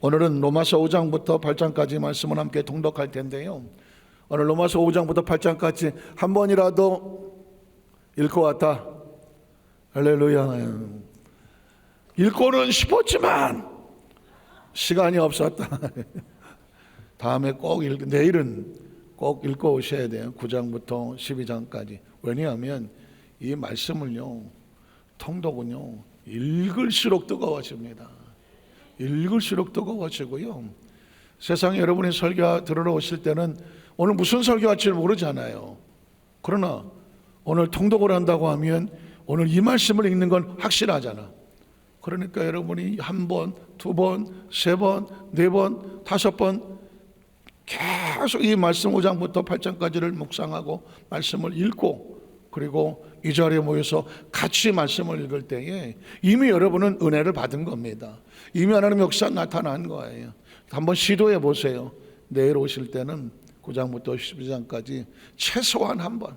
오늘은 로마서 5장부터 8장까지 말씀을 함께 통독할 텐데요. 오늘 로마서 5장부터 8장까지 한 번이라도 읽고 왔다. 할렐루야. 읽고는 싶었지만 시간이 없었다. 다음에 꼭 내일은 꼭 읽고 오셔야 돼요. 9장부터 12장까지. 왜냐하면 이 말씀을요, 통독은요, 읽을수록 뜨거워집니다. 읽을수록 뜨거워지고요. 세상에 여러분이 설교 들으러 오실 때는 오늘 무슨 설교할지 모르잖아요. 그러나 오늘 통독을 한다고 하면 오늘 이 말씀을 읽는 건 확실하잖아. 그러니까 여러분이 한 번, 두 번, 세 번, 네 번, 다섯 번 계속 이 말씀 5장부터 8장까지를 묵상하고 말씀을 읽고, 그리고 이 자리에 모여서 같이 말씀을 읽을 때에 이미 여러분은 은혜를 받은 겁니다. 이미 하나님의 역사 나타난 거예요. 한번 시도해 보세요. 내일 오실 때는 9장부터 12장까지 최소한 한 번,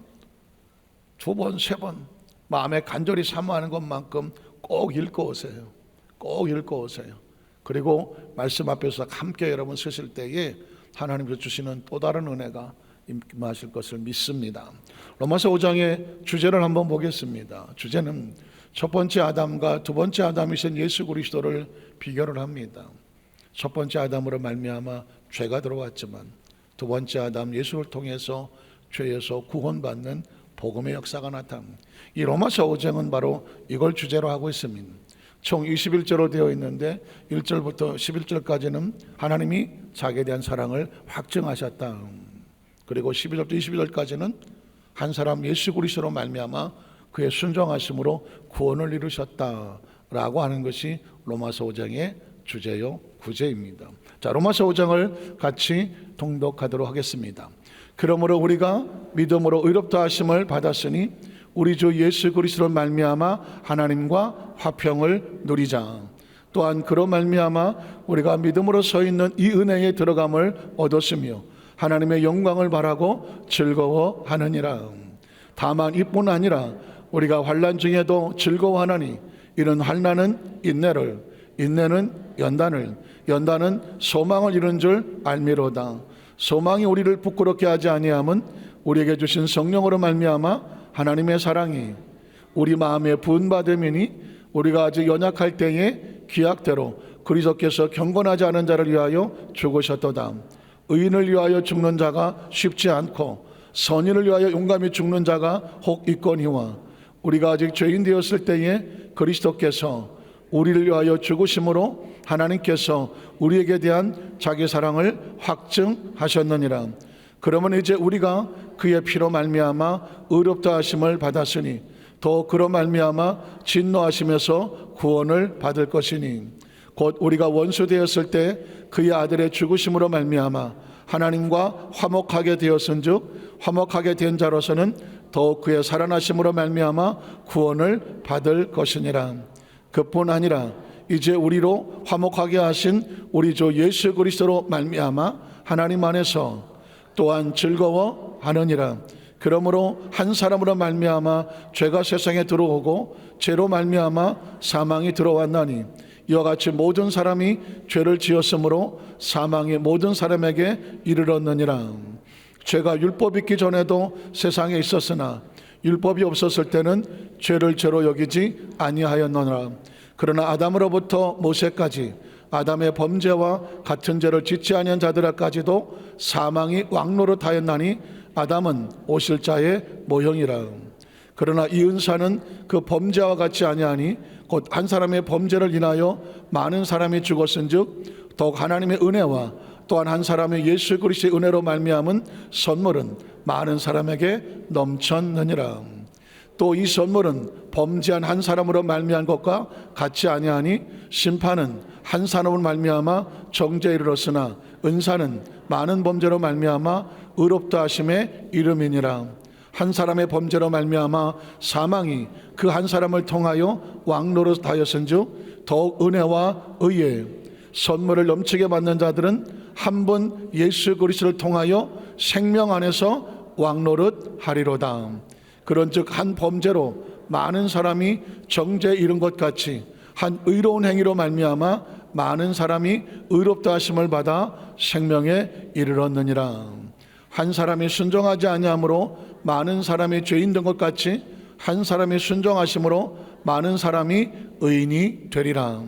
두 번, 세 번 마음에 간절히 사모하는 것만큼 꼭 읽고 오세요. 꼭 읽고 오세요. 그리고 말씀 앞에서 함께 여러분 서실 때에 하나님께서 주시는 또 다른 은혜가 임하실 것을 믿습니다. 로마서 5장의 주제를 한번 보겠습니다. 주제는 첫 번째 아담과 두 번째 아담이신 예수 그리스도를 비교를 합니다. 첫 번째 아담으로 말미암아 죄가 들어왔지만 두 번째 아담 예수를 통해서 죄에서 구원받는 복음의 역사가 나타납니다. 이 로마서 5장은 바로 이걸 주제로 하고 있습니다. 총 21절로 되어 있는데 1절부터 11절까지는 하나님이 자기에 대한 사랑을 확증하셨다. 그리고 12절부터 22절까지는 한 사람 예수 그리스도로 말미암아 그의 순종하심으로 구원을 이루셨다라고 하는 것이 로마서 5장의 주제요 구제입니다. 자, 로마서 5장을 같이 통독하도록 하겠습니다. 그러므로 우리가 믿음으로 의롭다 하심을 받았으니 우리 주 예수 그리스도로 말미암아 하나님과 화평을 누리자. 또한 그로 말미암아 우리가 믿음으로 서 있는 이 은혜에 들어감을 얻었으며 하나님의 영광을 바라고 즐거워하느니라. 다만 이뿐 아니라 우리가 환난 중에도 즐거워하나니 이는 환난은 인내를, 인내는 연단을, 연단은 소망을 이룬 줄 알미로다. 소망이 우리를 부끄럽게 하지 아니함은 우리에게 주신 성령으로 말미암아 하나님의 사랑이 우리 마음에 부은받음이니 우리가 아직 연약할 때에 기약대로 그리스도께서 경건하지 않은 자를 위하여 죽으셨도다. 의인을 위하여 죽는 자가 쉽지 않고 선인을 위하여 용감히 죽는 자가 혹 있거니와 우리가 아직 죄인 되었을 때에 그리스도께서 우리를 위하여 죽으심으로 하나님께서 우리에게 대한 자기 사랑을 확증하셨느니라. 그러면 이제 우리가 그의 피로 말미암아 의롭다 하심을 받았으니 더 그로 말미암아 진노하심에서 구원을 받을 것이니 곧 우리가 원수 되었을 때 그의 아들의 죽으심으로 말미암아 하나님과 화목하게 되었은즉 화목하게 된 자로서는 더욱 그의 살아나심으로 말미암아 구원을 받을 것이니라. 그뿐 아니라 이제 우리로 화목하게 하신 우리 주 예수 그리스도로 말미암아 하나님 안에서 또한 즐거워하느니라. 그러므로 한 사람으로 말미암아 죄가 세상에 들어오고 죄로 말미암아 사망이 들어왔나니 이와 같이 모든 사람이 죄를 지었으므로 사망이 모든 사람에게 이르렀느니라. 죄가 율법 있기 전에도 세상에 있었으나 율법이 없었을 때는 죄를 죄로 여기지 아니하였느니라. 그러나 아담으로부터 모세까지 아담의 범죄와 같은 죄를 짓지 아니한 자들까지도 사망이 왕노릇하였나니 아담은 오실 자의 모형이라. 그러나 이 은사는 그 범죄와 같지 아니하니 곧 한 사람의 범죄를 인하여 많은 사람이 죽었은즉 더욱 하나님의 은혜와 또한 한 사람의 예수 그리스도의 은혜로 말미암은 선물은 많은 사람에게 넘쳤느니라. 또 이 선물은 범죄한 한 사람으로 말미암은 것과 같지 아니하니 심판은 한 사람으로 말미암아 정죄에 이르렀으나 은사는 많은 범죄로 말미암아 의롭다 하심의 이름이니라. 한 사람의 범죄로 말미암아 사망이 그 한 사람을 통하여 왕노릇하였은즉 더욱 은혜와 의의 선물을 넘치게 받는 자들은 한 분 예수 그리스도를 통하여 생명 안에서 왕노릇하리로다. 그런즉 한 범죄로 많은 사람이 정죄에 이른 것 같이 한 의로운 행위로 말미암아 많은 사람이 의롭다 하심을 받아 생명에 이르렀느니라. 한 사람이 순종하지 아니함으로 많은 사람이 죄인 된 것 같이 한 사람이 순종하심으로 많은 사람이 의인이 되리라.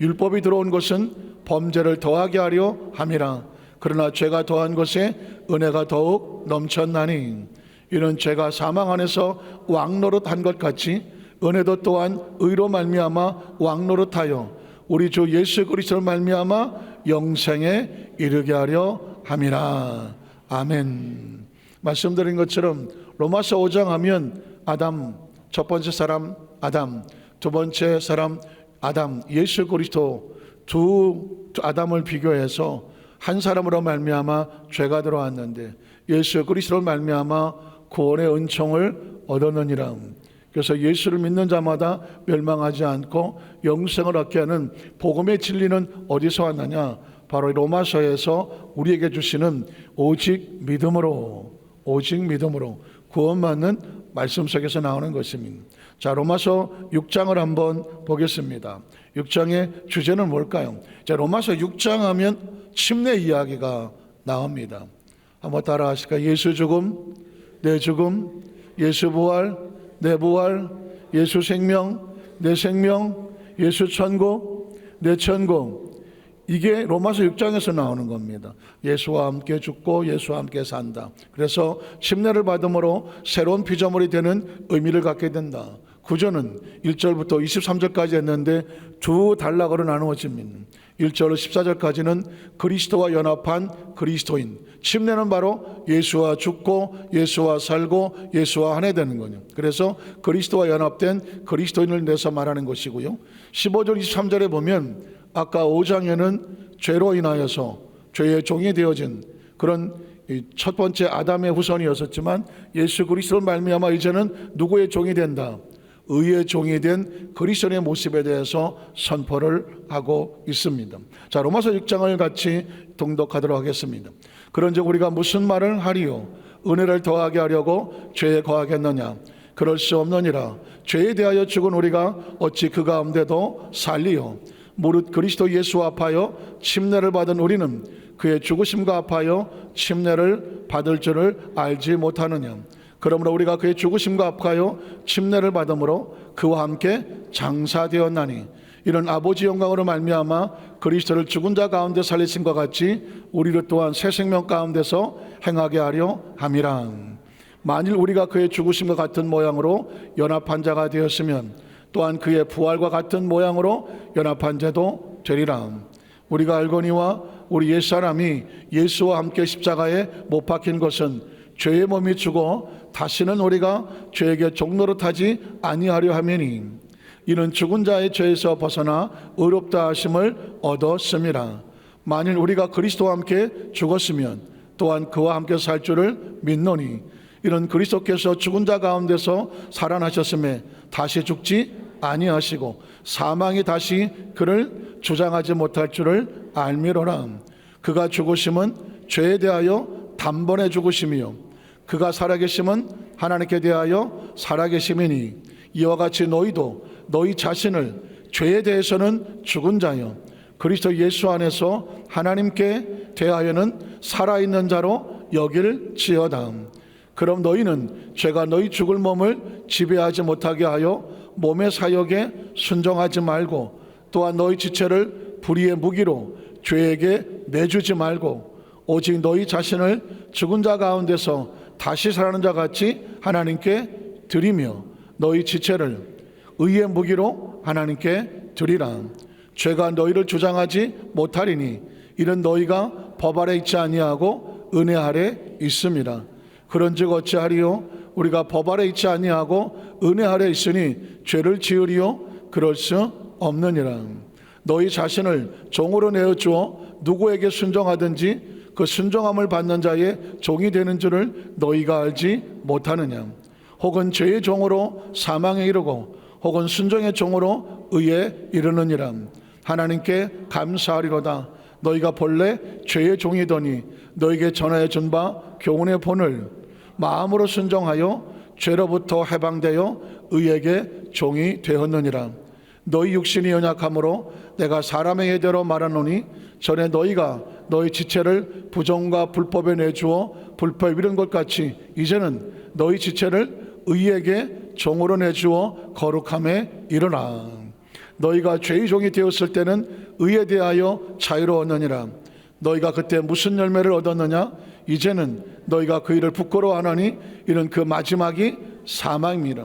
율법이 들어온 것은 범죄를 더하게 하려 함이라. 그러나 죄가 더한 것에 은혜가 더욱 넘쳤나니 이는 죄가 사망 안에서 왕노릇한 것 같이 은혜도 또한 의로 말미암아 왕노릇하여 우리 주 예수 그리스도로 말미암아 영생에 이르게 하려 함이라. 아멘. 말씀드린 것처럼 로마서 5장 하면 아담, 첫 번째 사람 아담, 두 번째 사람 아담, 예수 그리스도 두 아담을 비교해서 한 사람으로 말미암아 죄가 들어왔는데 예수 그리스도로 말미암아 구원의 은총을 얻었느니라. 그래서 예수를 믿는 자마다 멸망하지 않고 영생을 얻게 하는 복음의 진리는 어디서 왔느냐? 바로 로마서에서 우리에게 주시는 오직 믿음으로 구원받는 말씀 속에서 나오는 것입니다. 자, 로마서 6장을 한번 보겠습니다. 6장의 주제는 뭘까요? 자, 로마서 6장 하면 침례 이야기가 나옵니다. 한번 따라 하실까요? 예수 죽음, 내 죽음, 예수 부활, 내 부활, 예수 생명, 내 생명, 예수 천국, 내 천국. 이게 로마서 6장에서 나오는 겁니다. 예수와 함께 죽고 예수와 함께 산다. 그래서 침례를 받음으로 새로운 피조물이 되는 의미를 갖게 된다. 구절은 1절부터 23절까지 했는데 두 단락으로 나누어집니다. 1절로 14절까지는 그리스도와 연합한 그리스도인, 침례는 바로 예수와 죽고 예수와 살고 예수와 한 해 되는 거예요. 그래서 그리스도와 연합된 그리스도인을 내서 말하는 것이고요. 15절 23절에 보면 아까 5장에는 죄로 인하여서 죄의 종이 되어진 그런 첫 번째 아담의 후손이었었지만 예수 그리스도를 말미암아 이제는 누구의 종이 된다? 의의 종이 된 그리스도의 모습에 대해서 선포를 하고 있습니다. 자, 로마서 6장을 같이 동독하도록 하겠습니다. 그런즉 우리가 무슨 말을 하리요? 은혜를 더하게 하려고 죄에 거하겠느냐? 그럴 수 없느니라. 죄에 대하여 죽은 우리가 어찌 그 가운데도 살리요? 무릇 그리스도 예수와 합하여 침례를 받은 우리는 그의 죽으심과 합하여 침례를 받을 줄을 알지 못하느냐? 그러므로 우리가 그의 죽으심과 합하여 침례를 받음으로 그와 함께 장사되었나니 이런 아버지 영광으로 말미암아 그리스도를 죽은 자 가운데 살리신 것 같이 우리를 또한 새 생명 가운데서 행하게 하려 함이라. 만일 우리가 그의 죽으심과 같은 모양으로 연합한 자가 되었으면 또한 그의 부활과 같은 모양으로 연합한 자도 되리라. 우리가 알거니와 우리 옛사람이 예수와 함께 십자가에 못 박힌 것은 죄의 몸이 죽어 다시는 우리가 죄에게 종노릇하지 아니하려 함이니 이는 죽은 자의 죄에서 벗어나 의롭다 하심을 얻었음이라. 만일 우리가 그리스도와 함께 죽었으면 또한 그와 함께 살 줄을 믿노니 이는 그리스도께서 죽은 자 가운데서 살아나셨음에 다시 죽지 아니하시고 사망이 다시 그를 주장하지 못할 줄을 알미로라. 그가 죽으심은 죄에 대하여 단번에 죽으심이요 그가 살아계심은 하나님께 대하여 살아계심이니 이와 같이 너희도 너희 자신을 죄에 대해서는 죽은 자요 그리스도 예수 안에서 하나님께 대하여는 살아있는 자로 여길지어다. 그럼 너희는 죄가 너희 죽을 몸을 지배하지 못하게 하여 몸의 사역에 순종하지 말고 또한 너희 지체를 불의의 무기로 죄에게 내주지 말고 오직 너희 자신을 죽은 자 가운데서 다시 살아나는 자 같이 하나님께 드리며 너희 지체를 의의 무기로 하나님께 드리라. 죄가 너희를 주장하지 못하리니 이는 너희가 법 아래 있지 아니하고 은혜 아래 있음이라. 그런즉 어찌하리요? 우리가 법 아래 있지 아니하고 은혜 아래 있으니 죄를 지으리요? 그럴 수 없느니라. 너희 자신을 종으로 내어주어 누구에게 순종하든지 그 순종함을 받는 자의 종이 되는 줄을 너희가 알지 못하느냐? 혹은 죄의 종으로 사망에 이르고 혹은 순종의 종으로 의에 이르느니라. 하나님께 감사하리로다. 너희가 본래 죄의 종이더니 너희에게 전하여 준 바 교훈의 본을 마음으로 순종하여 죄로부터 해방되어 의에게 종이 되었느니라. 너희 육신이 연약함으로 내가 사람의 예대로 말하노니 전에 너희가 너희 지체를 부정과 불법에 내주어 불법에 이른 것 같이 이제는 너희 지체를 의에게 종으로 내주어 거룩함에 이르라. 너희가 죄의 종이 되었을 때는 의에 대하여 자유로웠느니라. 너희가 그때 무슨 열매를 얻었느냐? 이제는 너희가 그 일을 부끄러워하나니 이는 그 마지막이 사망입니다.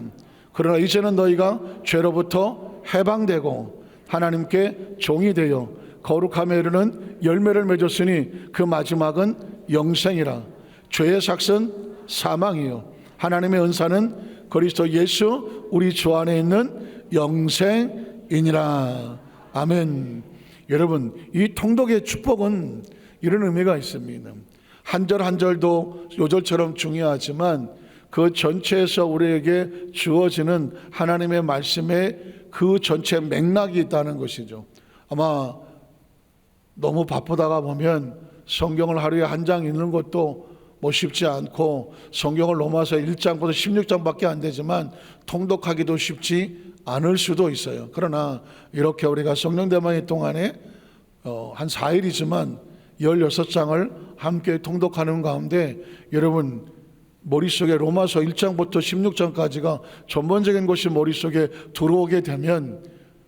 그러나 이제는 너희가 죄로부터 해방되고 하나님께 종이 되어 거룩함에 이르는 열매를 맺었으니 그 마지막은 영생이라. 죄의 삭은 사망이요 하나님의 은사는 그리스도 예수 우리 주 안에 있는 영생이니라. 아멘. 여러분, 이 통독의 축복은 이런 의미가 있습니다. 한 절 한 절도 요절처럼 중요하지만 그 전체에서 우리에게 주어지는 하나님의 말씀에 그 전체 맥락이 있다는 것이죠. 아마 너무 바쁘다가 보면 성경을 하루에 한 장 읽는 것도 뭐 쉽지 않고 성경을 로마서 1장부터 16장밖에 안 되지만 통독하기도 쉽지 않을 수도 있어요. 그러나 이렇게 우리가 성령대만의 동안에 한 4일이지만 16장을 함께 통독하는 가운데 여러분 머릿속에 로마서 1장부터 16장까지가 전반적인 것이 머릿속에 들어오게 되면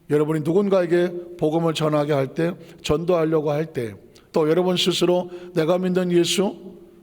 여러분이 누군가에게 복음을 전하게 할 때, 전도하려고 할 때, 또 여러분 스스로 내가 믿는 예수,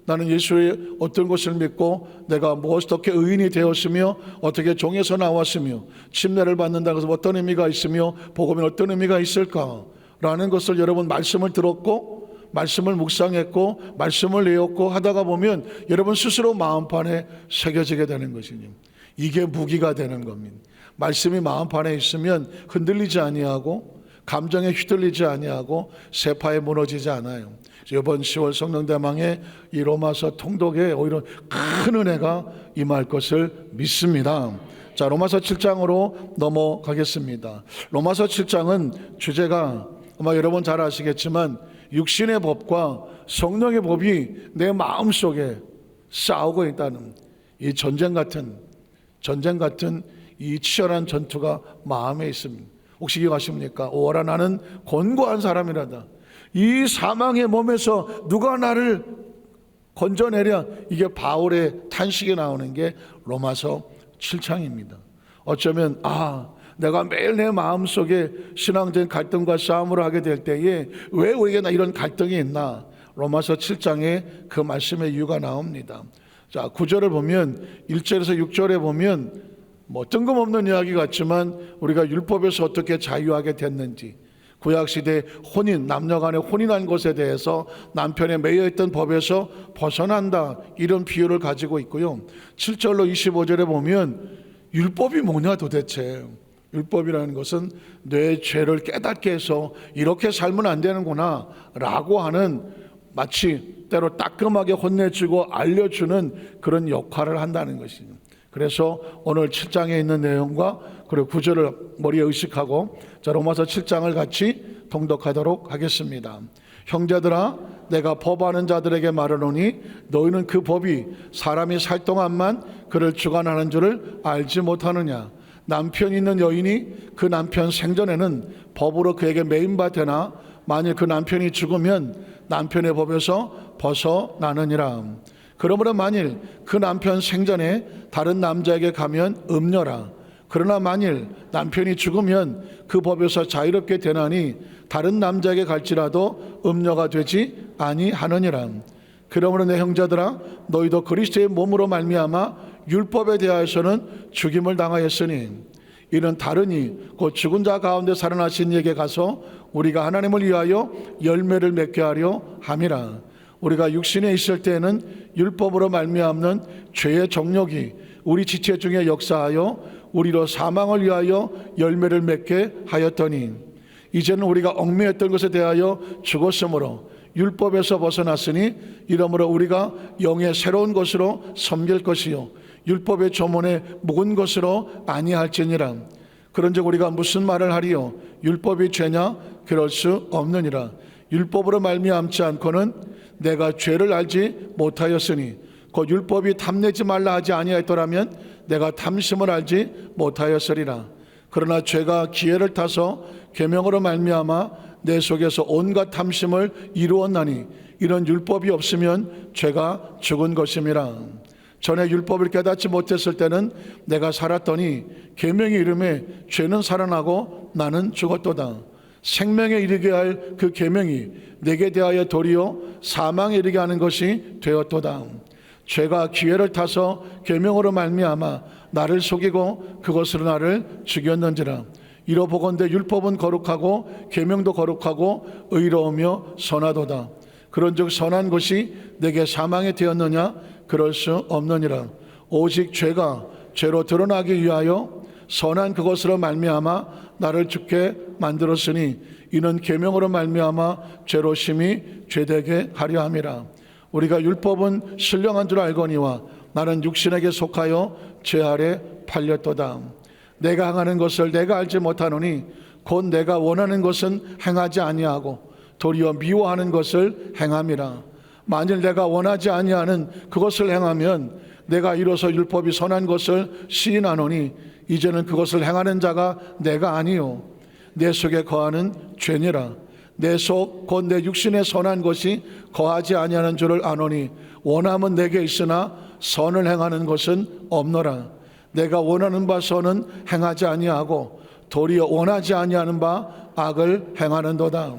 나는 예수의 어떤 것을 믿고 내가 어떻게 의인이 되었으며 어떻게 종에서 나왔으며 침례를 받는다고 해서 어떤 의미가 있으며 복음에 어떤 의미가 있을까라는 것을 여러분 말씀을 들었고 말씀을 묵상했고 말씀을 외웠고 하다가 보면 여러분 스스로 마음판에 새겨지게 되는 것이니 이게 무기가 되는 겁니다. 말씀이 마음판에 있으면 흔들리지 아니하고 감정에 휘둘리지 아니하고 세파에 무너지지 않아요. 이번 10월 성령대망의 이 로마서 통독에 오히려 큰 은혜가 임할 것을 믿습니다. 자, 로마서 7장으로 넘어가겠습니다. 로마서 7장은 주제가 아마 여러분 잘 아시겠지만 육신의 법과 성령의 법이 내 마음속에 싸우고 있다는 이 전쟁 같은 이 치열한 전투가 마음에 있습니다. 혹시 기억하십니까? 오라 나는 권고한 사람이라다. 이 사망의 몸에서 누가 나를 건져내랴. 이게 바울의 탄식이 나오는 게 로마서 7장입니다. 어쩌면 내가 매일 내 마음속에 신앙적인 갈등과 싸움을 하게 될 때에 왜 우리에게 이런 갈등이 있나? 로마서 7장에 그 말씀의 이유가 나옵니다. 자, 9절을 보면 1절에서 6절에 보면 뭐 뜬금없는 이야기 같지만 우리가 율법에서 어떻게 자유하게 됐는지, 구약시대 혼인, 남녀간의 혼인한 것에 대해서 남편에 매여있던 법에서 벗어난다, 이런 비유를 가지고 있고요. 7절로 25절에 보면 율법이 뭐냐 도대체. 율법이라는 것은 내 죄를 깨닫게 해서 이렇게 살면 안 되는구나 라고 하는, 마치 때로 따끔하게 혼내주고 알려주는 그런 역할을 한다는 것입니다. 그래서 오늘 7장에 있는 내용과 그리고 9절을 머리에 의식하고 자, 로마서 7장을 같이 통독하도록 하겠습니다. 형제들아, 내가 법하는 자들에게 말하노니 너희는 그 법이 사람이 살 동안만 그를 주관하는 줄을 알지 못하느냐. 남편이 있는 여인이 그 남편 생전에는 법으로 그에게 매인바 되나 만일 그 남편이 죽으면 남편의 법에서 벗어나느니라. 그러므로 만일 그 남편 생전에 다른 남자에게 가면 음녀라. 그러나 만일 남편이 죽으면 그 법에서 자유롭게 되나니 다른 남자에게 갈지라도 음녀가 되지 아니하느니라. 그러므로 내 형제들아, 너희도 그리스도의 몸으로 말미암아 율법에 대하여서는 죽임을 당하였으니 이는 다르니 곧 죽은 자 가운데 살아나신 이에게 가서 우리가 하나님을 위하여 열매를 맺게 하려 함이라. 우리가 육신에 있을 때에는 율법으로 말미암는 죄의 정욕이 우리 지체 중에 역사하여 우리로 사망을 위하여 열매를 맺게 하였더니 이제는 우리가 얽매였던 것에 대하여 죽었으므로 율법에서 벗어났으니 이러므로 우리가 영의 새로운 것으로 섬길 것이요 율법의 조문에 묵은 것으로 아니할지니라. 그런즉 우리가 무슨 말을 하리요? 율법이 죄냐? 그럴 수 없느니라. 율법으로 말미암지 않고는 내가 죄를 알지 못하였으니 곧 율법이 탐내지 말라 하지 아니하였더라면 내가 탐심을 알지 못하였으리라. 그러나 죄가 기회를 타서 계명으로 말미암아 내 속에서 온갖 탐심을 이루었나니 이런 율법이 없으면 죄가 죽은 것임이라. 전에 율법을 깨닫지 못했을 때는 내가 살았더니 계명의 이름에 죄는 살아나고 나는 죽었도다. 생명에 이르게 할 그 계명이 내게 대하여 도리어 사망에 이르게 하는 것이 되었도다. 죄가 기회를 타서 계명으로 말미암아 나를 속이고 그것으로 나를 죽였는지라. 이로보건대 율법은 거룩하고 계명도 거룩하고 의로우며 선하도다. 그런즉 선한 것이 내게 사망에 되었느냐? 그럴 수 없느니라. 오직 죄가 죄로 드러나기 위하여 선한 그것으로 말미암아 나를 죽게 만들었으니 이는 계명으로 말미암아 죄로 심히 죄되게 하려 함이라. 우리가 율법은 신령한 줄 알거니와 나는 육신에게 속하여 죄 아래 팔렸도다. 내가 행하는 것을 내가 알지 못하노니 곧 내가 원하는 것은 행하지 아니하고 도리어 미워하는 것을 행함이라. 만일 내가 원하지 아니하는 그것을 행하면 내가 이로써 율법이 선한 것을 시인하노니 이제는 그것을 행하는 자가 내가 아니요 내 속에 거하는 죄니라. 내 속 곧 내 육신에 선한 것이 거하지 아니하는 줄을 아노니 원함은 내게 있으나 선을 행하는 것은 없노라. 내가 원하는 바 선은 행하지 아니하고 도리어 원하지 아니하는 바 악을 행하는도다.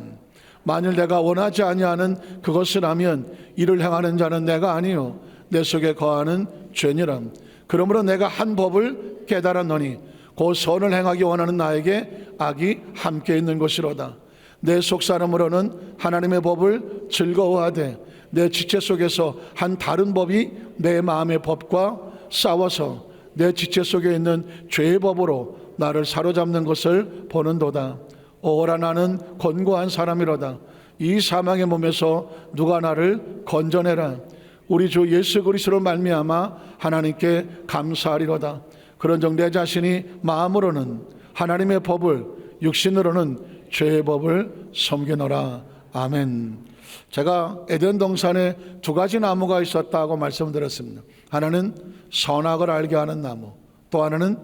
만일 내가 원하지 아니하는 그것을 하면 이를 행하는 자는 내가 아니요 내 속에 거하는 죄니라. 그러므로 내가 한 법을 깨달았노니 곧 선을 행하기 원하는 나에게 악이 함께 있는 것이로다. 내 속사람으로는 하나님의 법을 즐거워하되 내 지체 속에서 한 다른 법이 내 마음의 법과 싸워서 내 지체 속에 있는 죄의 법으로 나를 사로잡는 것을 보는도다. 오라 나는 권고한 사람이로다. 이 사망의 몸에서 누가 나를 건져내라. 우리 주 예수 그리스도로 말미암아 하나님께 감사하리로다. 그런즉 내 자신이 마음으로는 하나님의 법을 육신으로는 죄의 법을 섬기노라. 아멘. 제가 에덴 동산에 두 가지 나무가 있었다고 말씀드렸습니다. 하나는 선악을 알게 하는 나무, 또 하나는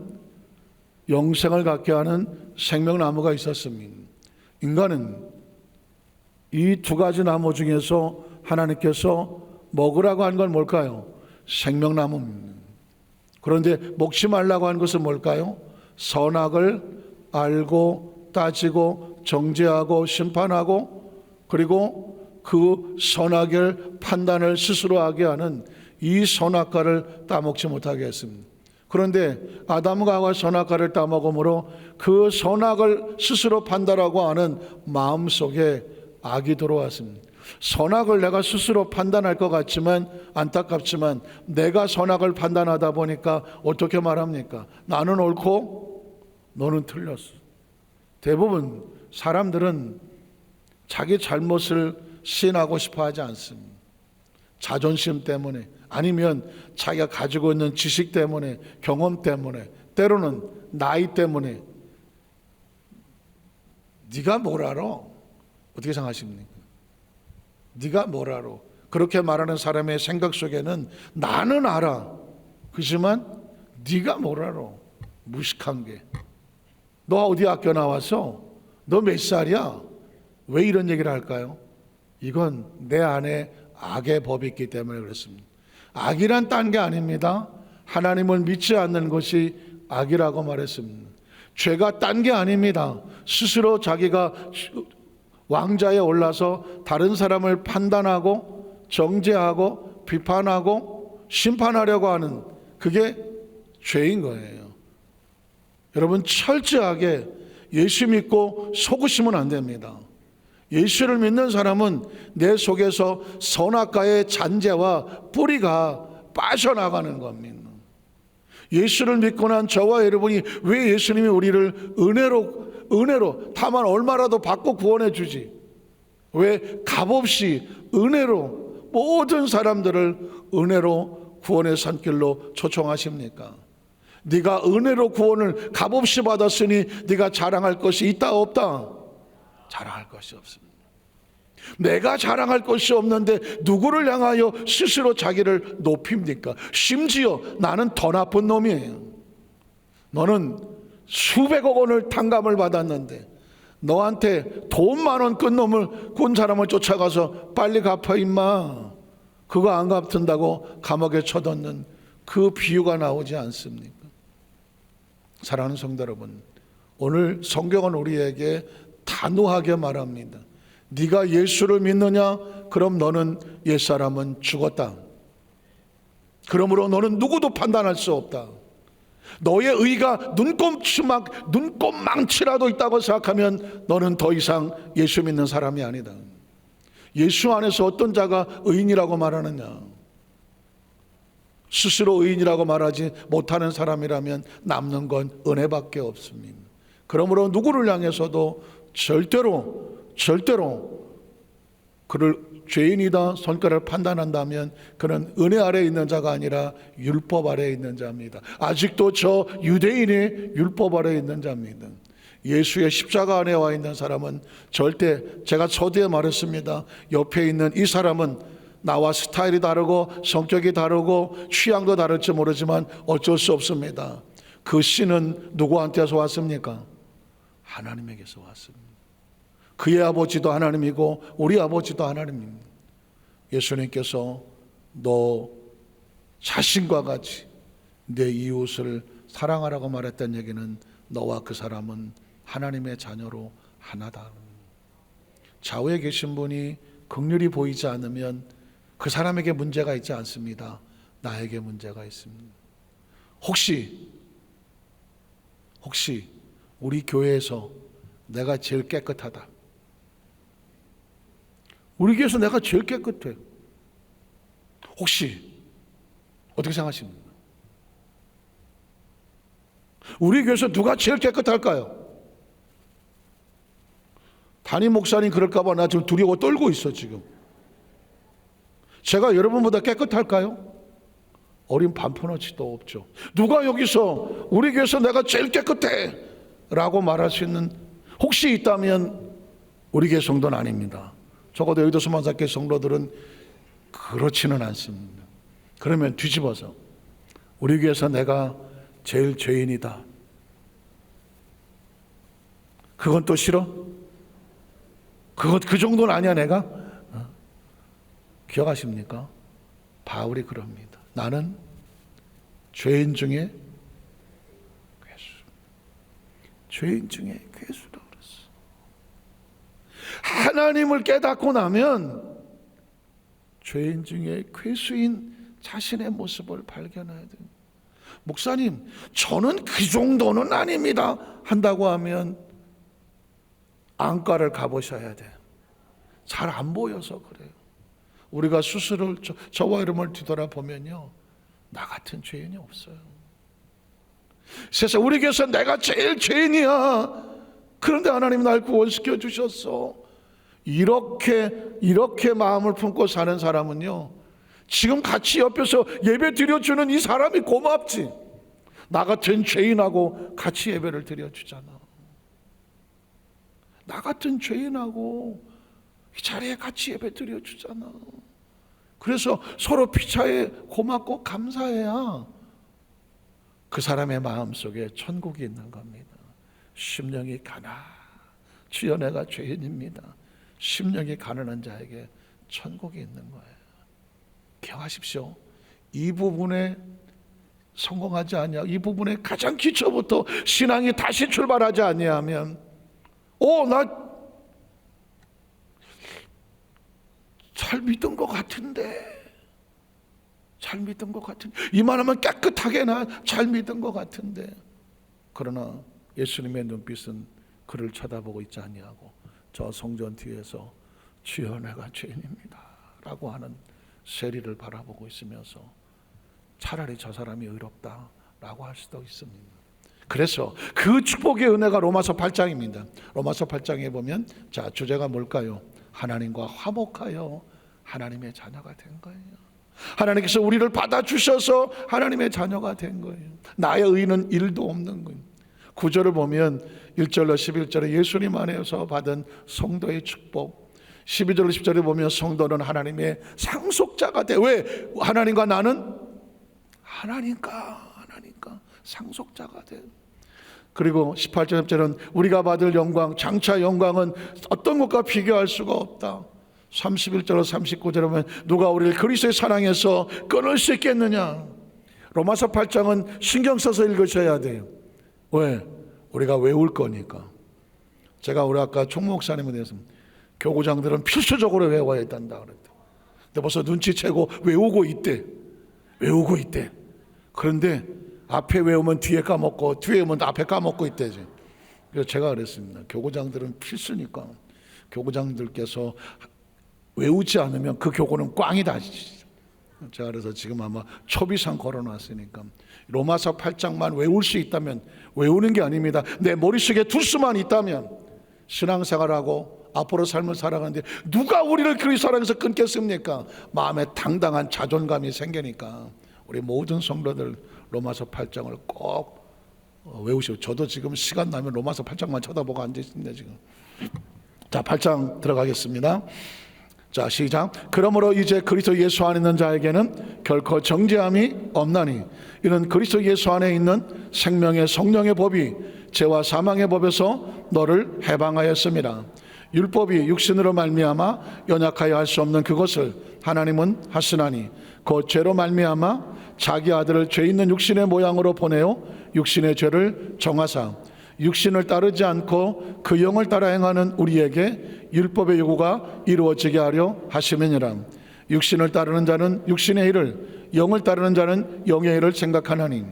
영생을 갖게 하는 생명나무가 있었습니다. 인간은 이 두 가지 나무 중에서 하나님께서 먹으라고 한 건 뭘까요? 생명나무입니다. 그런데 먹지 말라고 한 것은 뭘까요? 선악을 알고 따지고 정죄하고 심판하고 그리고 그 선악의 판단을 스스로 하게 하는 이 선악과를 따먹지 못하게 했습니다. 그런데 아담과 하와 선악과를 따먹음으로 그 선악을 스스로 판단하고 하는 마음속에 악이 들어왔습니다. 선악을 내가 스스로 판단할 것 같지만 안타깝지만 내가 선악을 판단하다 보니까 어떻게 말합니까? 나는 옳고 너는 틀렸어. 대부분 사람들은 자기 잘못을 시인하고 싶어 하지 않습니다. 자존심 때문에 아니면 자기가 가지고 있는 지식 때문에 경험 때문에 때로는 나이 때문에. 네가 뭘 알아? 어떻게 생각하십니까? 네가 뭘 알아? 그렇게 말하는 사람의 생각 속에는 나는 알아. 그렇지만 네가 뭘 알아? 무식한 게. 너 어디 학교 나왔어? 너 몇 살이야? 왜 이런 얘기를 할까요? 이건 내 안에 악의 법이 있기 때문에 그렇습니다. 악이란 딴 게 아닙니다. 하나님을 믿지 않는 것이 악이라고 말했습니다. 죄가 딴 게 아닙니다. 스스로 자기가 왕좌에 올라서 다른 사람을 판단하고 정죄하고 비판하고 심판하려고 하는 그게 죄인 거예요. 여러분 철저하게 예수 믿고 속으시면 안 됩니다. 예수를 믿는 사람은 내 속에서 선악과의 잔재와 뿌리가 빠져나가는 겁니다. 예수를 믿고 난 저와 여러분이 왜 예수님이 우리를 은혜로 다만 얼마라도 받고 구원해 주지? 왜 값없이 은혜로 모든 사람들을 은혜로 구원의 산길로 초청하십니까? 네가 은혜로 구원을 값없이 받았으니 네가 자랑할 것이 있다 없다? 자랑할 것이 없습니다. 내가 자랑할 것이 없는데 누구를 향하여 스스로 자기를 높입니까? 심지어 나는 더 나쁜 놈이에요. 너는 수백억 원을 탕감을 받았는데 너한테 돈 10,000원 끈 놈을 꾼 사람을 쫓아가서 빨리 갚아 임마, 그거 안 갚는다고 감옥에 쳐넣는 그 비유가 나오지 않습니까? 사랑하는 성도 여러분, 오늘 성경은 우리에게 단호하게 말합니다. 네가 예수를 믿느냐? 그럼 너는 옛사람은 죽었다. 그러므로 너는 누구도 판단할 수 없다. 너의 의가 눈꼽망치라도 있다고 생각하면 너는 더 이상 예수 믿는 사람이 아니다. 예수 안에서 어떤 자가 의인이라고 말하느냐? 스스로 의인이라고 말하지 못하는 사람이라면 남는 건 은혜밖에 없습니다. 그러므로 누구를 향해서도 절대로 그를 죄인이다 손가락을 판단한다면 그는 은혜 아래에 있는 자가 아니라 율법 아래에 있는 자입니다. 아직도 저 유대인이 율법 아래에 있는 자입니다. 예수의 십자가 안에 와 있는 사람은 절대, 제가 서두에 말했습니다. 옆에 있는 이 사람은 나와 스타일이 다르고 성격이 다르고 취향도 다를지 모르지만 어쩔 수 없습니다. 그 씨는 누구한테서 왔습니까? 하나님에게서 왔습니다. 그의 아버지도 하나님이고 우리 아버지도 하나님입니다. 예수님께서 너 자신과 같이 내 이웃을 사랑하라고 말했던 얘기는 너와 그 사람은 하나님의 자녀로 하나다. 좌우에 계신 분이 긍휼히 보이지 않으면 그 사람에게 문제가 있지 않습니다. 나에게 문제가 있습니다. 혹시 우리 교회에서 내가 제일 깨끗하다, 우리 교회에서 내가 제일 깨끗해, 혹시 어떻게 생각하십니까? 우리 교회에서 누가 제일 깨끗할까요? 담임 목사님 그럴까 봐 나 지금 두려워 떨고 있어. 지금 제가 여러분보다 깨끗할까요? 어린 반푼어치도 없죠. 누가 여기서 우리 교회에서 내가 제일 깨끗해 라고 말할 수 있는, 혹시 있다면 우리 교회 성도는 아닙니다. 적어도 여의도 소망사교회 성도들은 그렇지는 않습니다. 그러면 뒤집어서 우리 교회에서 내가 제일 죄인이다, 그건 또 싫어? 그 정도는 아니야 내가? 기억하십니까? 바울이 그럽니다. 나는 죄인 중에 괴수, 죄인 중에 괴수다 그랬어. 하나님을 깨닫고 나면 죄인 중에 괴수인 자신의 모습을 발견해야 돼요. 목사님, 저는 그 정도는 아닙니다 한다고 하면 안과를 가보셔야 돼요. 잘 안 보여서 그래요. 우리가 스스로 저와 여러분을 뒤돌아보면요, 나 같은 죄인이 없어요. 세상 우리 교회에서 내가 제일 죄인이야, 그런데 하나님 날 구원시켜 주셨어, 이렇게 마음을 품고 사는 사람은요, 지금 같이 옆에서 예배 드려주는 이 사람이 고맙지, 나 같은 죄인하고 같이 예배를 드려주잖아. 나 같은 죄인하고 이 자리에 같이 예배 드려주잖아. 그래서 서로 피차에 고맙고 감사해야 그 사람의 마음속에 천국이 있는 겁니다. 심령이 가나, 주여 내가 죄인입니다. 심령이 가난한 자에게 천국이 있는 거예요. 기억하십시오. 이 부분에 성공하지 않냐, 이 부분에 가장 기초부터 신앙이 다시 출발하지 아니하면 나 잘 믿은 것 같은데, 이만하면 깨끗하게 나 잘 믿은 것 같은데, 그러나 예수님의 눈빛은 그를 쳐다보고 있지 아니하고 저 성전 뒤에서 주여 내가 죄인입니다 라고 하는 세리를 바라보고 있으면서 차라리 저 사람이 의롭다 라고 할 수도 있습니다. 그래서 그 축복의 은혜가 로마서 8장입니다. 로마서 8장에 보면 자, 주제가 뭘까요? 하나님과 화목하여 하나님의 자녀가 된 거예요. 하나님께서 우리를 받아주셔서 하나님의 자녀가 된 거예요. 나의 의는 1도 없는 거예요. 9절을 보면 1절로 11절에 예수님 안에서 받은 성도의 축복, 12절로 10절에 보면 성도는 하나님의 상속자가 돼. 왜? 하나님과 나는 하나님과 상속자가 돼. 그리고 18절은 우리가 받을 영광, 장차 영광은 어떤 것과 비교할 수가 없다. 31절로 39절에 보면 누가 우리를 그리스도의 사랑에서 끊을 수 있겠느냐. 로마서 8장은 신경 써서 읽으셔야 돼요. 왜? 우리가 외울 거니까. 제가 우리 아까 총목사님에 대해서 교구장들은 필수적으로 외워야 된다 그랬다. 근데 벌써 눈치채고 외우고 있대. 그런데 앞에 외우면 뒤에 까먹고 뒤에 외우면 앞에 까먹고 있대지. 그래서 제가 그랬습니다. 교구장들은 필수니까 교구장들께서 외우지 않으면 그 교구는 꽝이다. 제가 그래서 지금 아마 초비상 걸어놨으니까 로마서 8장만 외울 수 있다면, 외우는 게 아닙니다, 내 머릿속에 둘 수만 있다면 신앙생활하고 앞으로 삶을 살아가는데 누가 우리를 그리스도 사랑에서 끊겠습니까? 마음에 당당한 자존감이 생기니까 우리 모든 성도들 로마서 8장을 꼭 외우시고, 저도 지금 시간 나면 로마서 8장만 쳐다보고 앉아있습니다 지금. 자, 8장 들어가겠습니다. 자, 시작. 그러므로 이제 그리스도 예수 안에 있는 자에게는 결코 정죄함이 없나니 이는 그리스도 예수 안에 있는 생명의 성령의 법이 죄와 사망의 법에서 너를 해방하였습니다. 율법이 육신으로 말미암아 연약하여 할 수 없는 그것을 하나님은 하시나니 그 죄로 말미암아 자기 아들을 죄 있는 육신의 모양으로 보내어 육신의 죄를 정하사 육신을 따르지 않고 그 영을 따라 행하는 우리에게 율법의 요구가 이루어지게 하려 하심이니라. 육신을 따르는 자는 육신의 일을, 영을 따르는 자는 영의 일을 생각하나니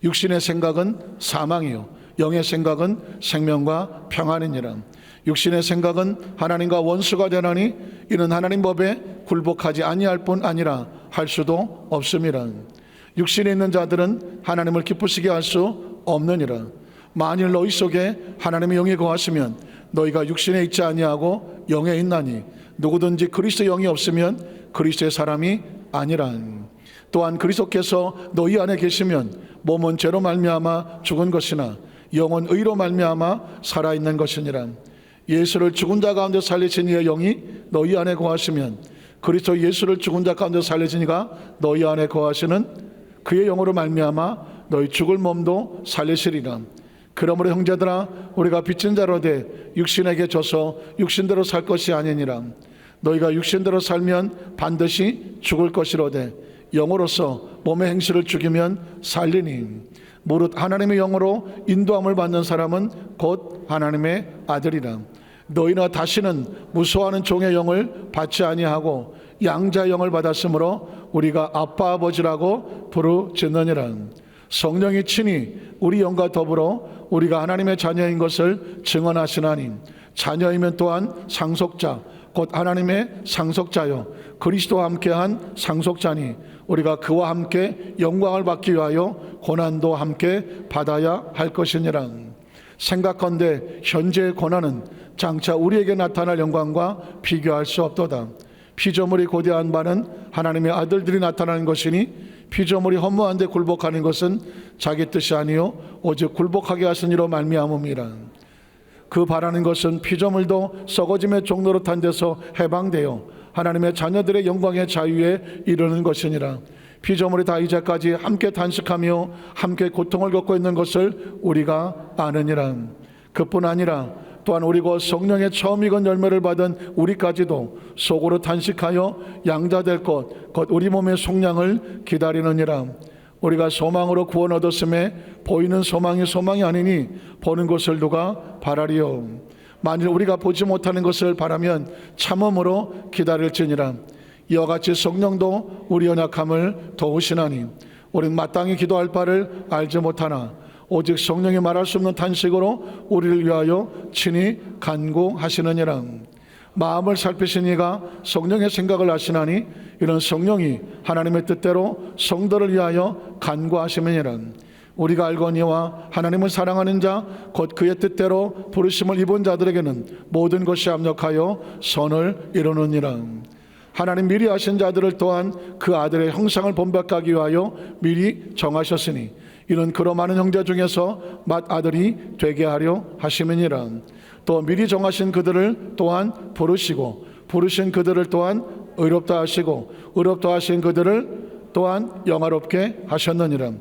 육신의 생각은 사망이요 영의 생각은 생명과 평안이니라. 육신의 생각은 하나님과 원수가 되나니 이는 하나님 법에 굴복하지 아니할 뿐 아니라 할 수도 없음이라. 육신에 있는 자들은 하나님을 기쁘시게 할 수 없느니라. 만일 너희 속에 하나님의 영이 거하시면 너희가 육신에 있지 아니하고 영에 있나니 누구든지 그리스도 영이 없으면 그리스도의 사람이 아니라. 또한 그리스도께서 너희 안에 계시면 몸은 죄로 말미암아 죽은 것이나 영은 의로 말미암아 살아있는 것이니라. 예수를 죽은 자 가운데 살리신 이의 영이 너희 안에 거하시면 그리스도 예수를 죽은 자 가운데 살리신 이가 너희 안에 거하시는 그의 영으로 말미암아 너희 죽을 몸도 살리시리라. 그러므로 형제들아 우리가 빚진 자로 돼 육신에게 져서 육신대로 살 것이 아니니라. 너희가 육신대로 살면 반드시 죽을 것이로되 영으로서 몸의 행실을 죽이면 살리니 무릇 하나님의 영으로 인도함을 받는 사람은 곧 하나님의 아들이라. 너희나 다시는 무서워하는 종의 영을 받지 아니하고 양자의 영을 받았으므로 우리가 아빠 아버지라고 부르짖느니라. 성령이 친히 우리 영과 더불어 우리가 하나님의 자녀인 것을 증언하시나니 자녀이면 또한 상속자 곧 하나님의 상속자요 그리스도와 함께한 상속자니 우리가 그와 함께 영광을 받기 위하여 고난도 함께 받아야 할 것이니라. 생각컨대 현재의 고난은 장차 우리에게 나타날 영광과 비교할 수 없도다. 피조물이 고대한 바는 하나님의 아들들이 나타나는 것이니 피조물이 허무한 데 굴복하는 것은 자기 뜻이 아니요 오직 굴복하게 하신 이로 말미암음이라. 그 바라는 것은 피조물도 썩어짐의 종로로 탄 데서 해방되어 하나님의 자녀들의 영광의 자유에 이르는 것이니라. 피조물이 다 이제까지 함께 단식하며 함께 고통을 겪고 있는 것을 우리가 아느니라. 그뿐 아니라 또한 우리 곧 성령의 처음 익은 열매를 받은 우리까지도 속으로 단식하여 양자될 것 곧 우리 몸의 속량을 기다리느니라. 우리가 소망으로 구원 얻었음에 보이는 소망이 소망이 아니니 보는 것을 누가 바라리요. 만일 우리가 보지 못하는 것을 바라면 참음으로 기다릴지니라. 이와 같이 성령도 우리 연약함을 도우시나니 우리는 마땅히 기도할 바를 알지 못하나 오직 성령이 말할 수 없는 탄식으로 우리를 위하여 친히 간구하시느니라. 마음을 살피신 이가 성령의 생각을 아시나니 이런 성령이 하나님의 뜻대로 성도를 위하여 간구하심이니라. 우리가 알거니와 하나님을 사랑하는 자 곧 그의 뜻대로 부르심을 입은 자들에게는 모든 것이 합력하여 선을 이루느니라. 하나님 미리 하신 자들을 또한 그 아들의 형상을 본받게 위하여 미리 정하셨으니 이는 그로 많은 형제 중에서 맏아들이 되게 하려 하심이니라. 또 미리 정하신 그들을 또한 부르시고 부르신 그들을 또한 의롭다 하시고 의롭다 하신 그들을 또한 영화롭게 하셨느니라.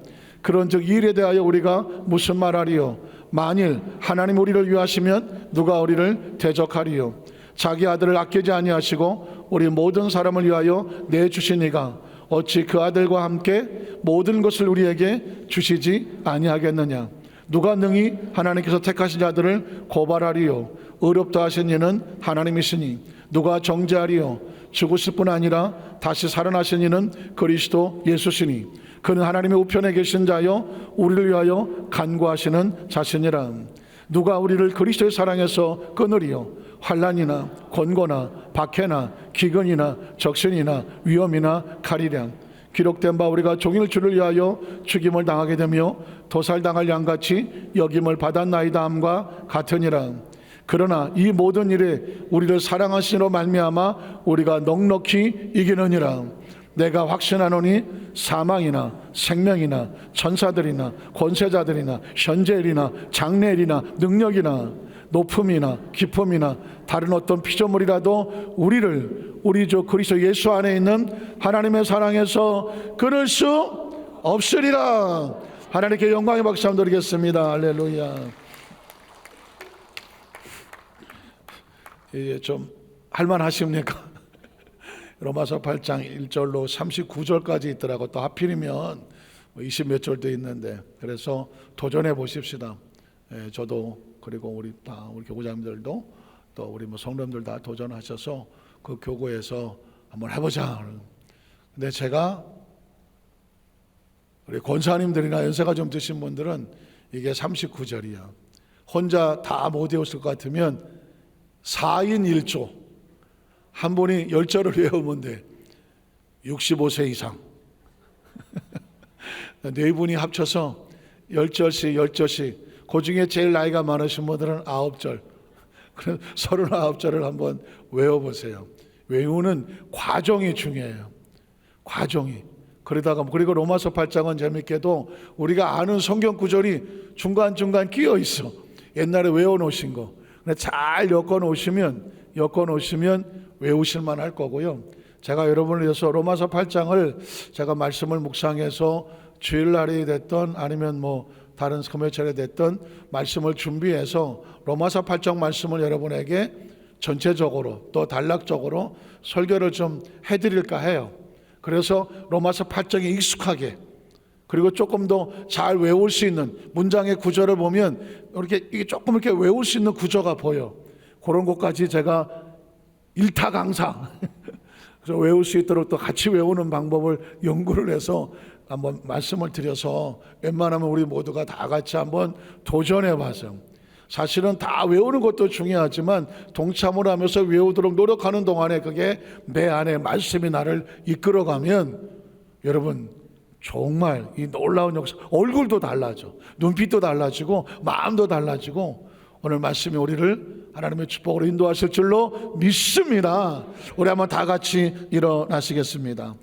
그런즉 이 일에 대하여 우리가 무슨 말하리요? 만일 하나님 우리를 위하시면 누가 우리를 대적하리요. 자기 아들을 아끼지 아니하시고 우리 모든 사람을 위하여 내주신 이가 어찌 그 아들과 함께 모든 것을 우리에게 주시지 아니하겠느냐. 누가 능히 하나님께서 택하신 자들을 고발하리요. 의롭다 하신 이는 하나님이시니 누가 정죄하리요. 죽으실 뿐 아니라 다시 살아나신 이는 그리스도 예수시니 그는 하나님의 우편에 계신 자여 우리를 위하여 간구하시는 자신이라. 누가 우리를 그리스도의 사랑에서 끊으리요. 환난이나 권고나 박해나 기근이나 적신이나 위험이나 칼이랴. 기록된 바 우리가 종일 주를 위하여 죽임을 당하게 되며 도살당할 양같이 여김을 받았나이다 함과 같으니라. 그러나 이 모든 일에 우리를 사랑하시로 말미암아 우리가 넉넉히 이기느니라. 내가 확신하노니 사망이나 생명이나 천사들이나 권세자들이나 현재일이나 장래일이나 능력이나 높음이나 깊음이나 다른 어떤 피조물이라도 우리를 우리 주 그리스도 예수 안에 있는 하나님의 사랑에서 끊을 수 없으리라. 하나님께 영광의 박수 한번 드리겠습니다. 할렐루야. 이제 좀 할만하십니까? 로마서 8장 1절로 39절까지 있더라고. 또 하필이면 20몇 절도 있는데, 그래서 도전해 보십시다. 저도 그리고 우리 교구장님들도 또 우리 성도님들 다 도전하셔서 그 교구에서 한번 해보자. 근데 제가 우리 권사님들이나 연세가 좀 드신 분들은 이게 39절이야. 혼자 다 못 외웠을 것 같으면 4인 1조 한 분이 10절을 외우면 돼. 65세 이상 네 분이 합쳐서 10절씩 그 중에 제일 나이가 많으신 분들은 9절, 그래서 39절을 한번 외워보세요. 외우는 과정이 중요해요. 과정이. 그리고 로마서 8장은 재밌게도 우리가 아는 성경 구절이 중간중간 끼어 있어. 옛날에 외워놓으신 거. 잘 엮어놓으시면 외우실만 할 거고요. 제가 여러분을 위해서 로마서 8장을 제가 말씀을 묵상해서 주일날이 됐던 아니면 다른 금요일에 됐던 말씀을 준비해서 로마서 8장 말씀을 여러분에게 전체적으로 또 단락적으로 설교를 좀 해드릴까 해요. 그래서 로마서 8장에 익숙하게, 그리고 조금 더 잘 외울 수 있는 문장의 구조를 보면 이게 조금 이렇게 외울 수 있는 구조가 보여. 그런 것까지 제가 일타 강사 그래서 외울 수 있도록 또 같이 외우는 방법을 연구를 해서 한번 말씀을 드려서 웬만하면 우리 모두가 다 같이 한번 도전해 봐서, 사실은 다 외우는 것도 중요하지만 동참을 하면서 외우도록 노력하는 동안에 그게 내 안에 말씀이 나를 이끌어가면 여러분 정말 이 놀라운 역사, 얼굴도 달라져, 눈빛도 달라지고 마음도 달라지고 오늘 말씀이 우리를 하나님의 축복으로 인도하실 줄로 믿습니다. 우리 한번 다 같이 일어나시겠습니다.